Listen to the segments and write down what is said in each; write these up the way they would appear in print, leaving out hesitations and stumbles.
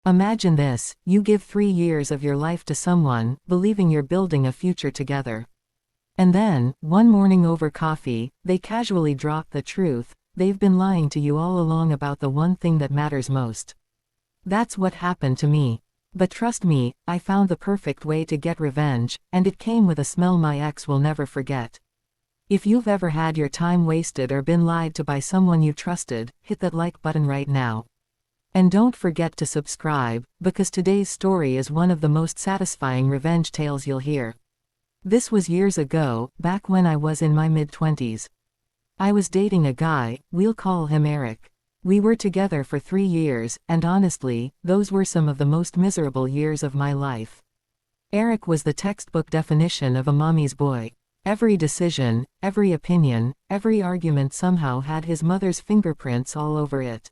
Imagine this, you give 3 years of your life to someone, believing you're building a future together. And then, one morning over coffee, they casually drop the truth: they've been lying to you all along about the one thing that matters most. That's what happened to me. But trust me, I found the perfect way to get revenge, and it came with a smell my ex will never forget. If you've ever had your time wasted or been lied to by someone you trusted, hit that like button right now. And don't forget to subscribe, because today's story is one of the most satisfying revenge tales you'll hear. This was years ago, back when I was in my mid-20s. I was dating a guy, we'll call him Eric. We were together for 3 years, and honestly, those were some of the most miserable years of my life. Eric was the textbook definition of a mommy's boy. Every decision, every opinion, every argument somehow had his mother's fingerprints all over it.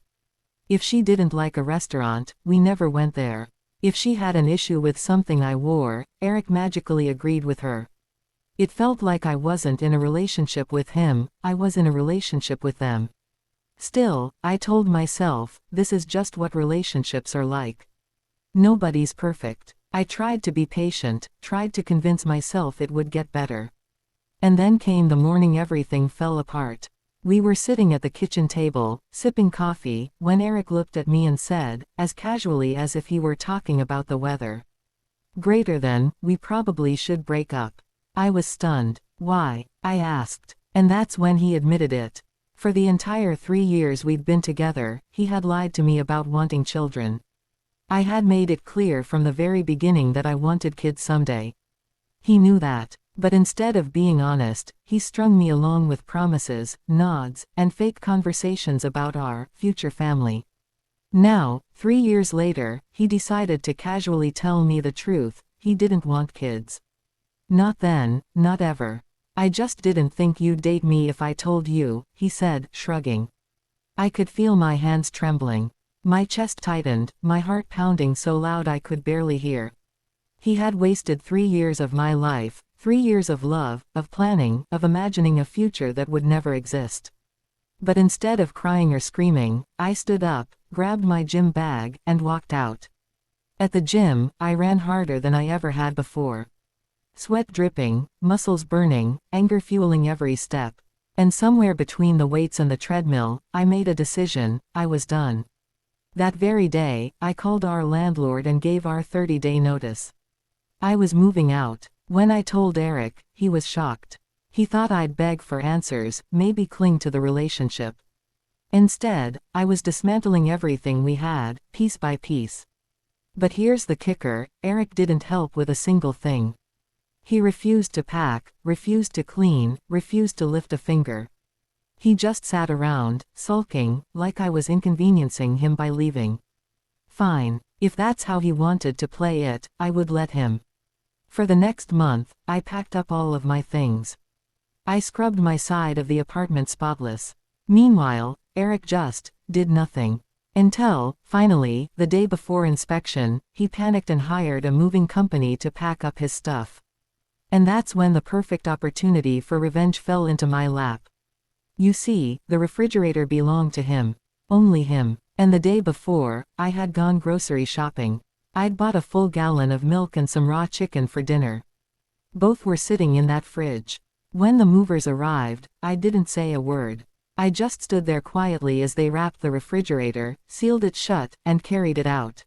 If she didn't like a restaurant, we never went there. If she had an issue with something I wore, Eric magically agreed with her. It felt like I wasn't in a relationship with him, I was in a relationship with them. Still, I told myself, this is just what relationships are like. Nobody's perfect. I tried to be patient, tried to convince myself it would get better. And then came the morning everything fell apart. We were sitting at the kitchen table, sipping coffee, when Eric looked at me and said, as casually as if he were talking about the weather, "Greater than, we probably should break up." I was stunned. "Why?" I asked. And that's when he admitted it. For the entire 3 years we'd been together, he had lied to me about wanting children. I had made it clear from the very beginning that I wanted kids someday. He knew that. But instead of being honest, he strung me along with promises, nods, and fake conversations about our future family. Now, 3 years later, he decided to casually tell me the truth: he didn't want kids. "Not then, not ever. I just didn't think you'd date me if I told you," he said, shrugging. I could feel my hands trembling. My chest tightened, my heart pounding so loud I could barely hear. He had wasted 3 years of my life, 3 years of love, of planning, of imagining a future that would never exist. But instead of crying or screaming, I stood up, grabbed my gym bag, and walked out. At the gym, I ran harder than I ever had before. Sweat dripping, muscles burning, anger fueling every step. And somewhere between the weights and the treadmill, I made a decision: I was done. That very day, I called our landlord and gave our 30-day notice. I was moving out. When I told Eric, he was shocked. He thought I'd beg for answers, maybe cling to the relationship. Instead, I was dismantling everything we had, piece by piece. But here's the kicker: Eric didn't help with a single thing. He refused to pack, refused to clean, refused to lift a finger. He just sat around, sulking, like I was inconveniencing him by leaving. Fine. If that's how he wanted to play it, I would let him. For the next month, I packed up all of my things. I scrubbed my side of the apartment spotless. Meanwhile, Eric just did nothing. Until, finally, the day before inspection, he panicked and hired a moving company to pack up his stuff. And that's when the perfect opportunity for revenge fell into my lap. You see, the refrigerator belonged to him. Only him. And the day before, I had gone grocery shopping. I'd bought a full gallon of milk and some raw chicken for dinner. Both were sitting in that fridge. When the movers arrived, I didn't say a word. I just stood there quietly as they wrapped the refrigerator, sealed it shut, and carried it out.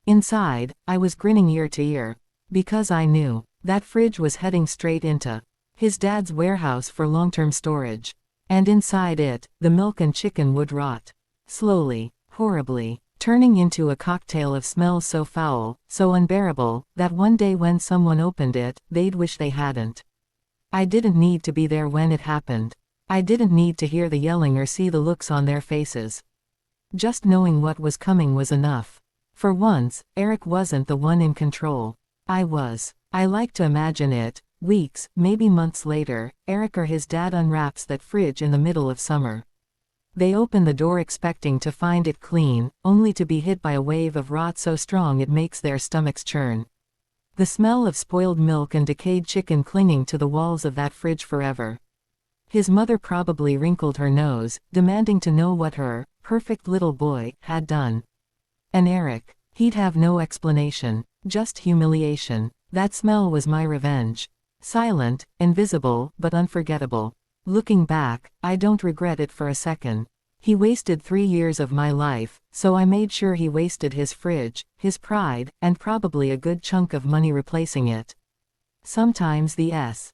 Inside, I was grinning ear to ear. Because I knew that fridge was heading straight into his dad's warehouse for long-term storage. And inside it, the milk and chicken would rot. Slowly, horribly, turning into a cocktail of smells so foul, so unbearable, that one day when someone opened it, they'd wish they hadn't. I didn't need to be there when it happened. I didn't need to hear the yelling or see the looks on their faces. Just knowing what was coming was enough. For once, Eric wasn't the one in control. I was. I like to imagine it. Weeks, maybe months later, Eric or his dad unwraps that fridge in the middle of summer. They open the door expecting to find it clean, only to be hit by a wave of rot so strong it makes their stomachs churn. The smell of spoiled milk and decayed chicken clinging to the walls of that fridge forever. His mother probably wrinkled her nose, demanding to know what her perfect little boy had done. And Eric, He'd have no explanation, just humiliation. That smell was my revenge. Silent, invisible, but unforgettable. Looking back, I don't regret it for a second. He wasted 3 years of my life, so I made sure he wasted his fridge, his pride, and probably a good chunk of money replacing it. Sometimes the S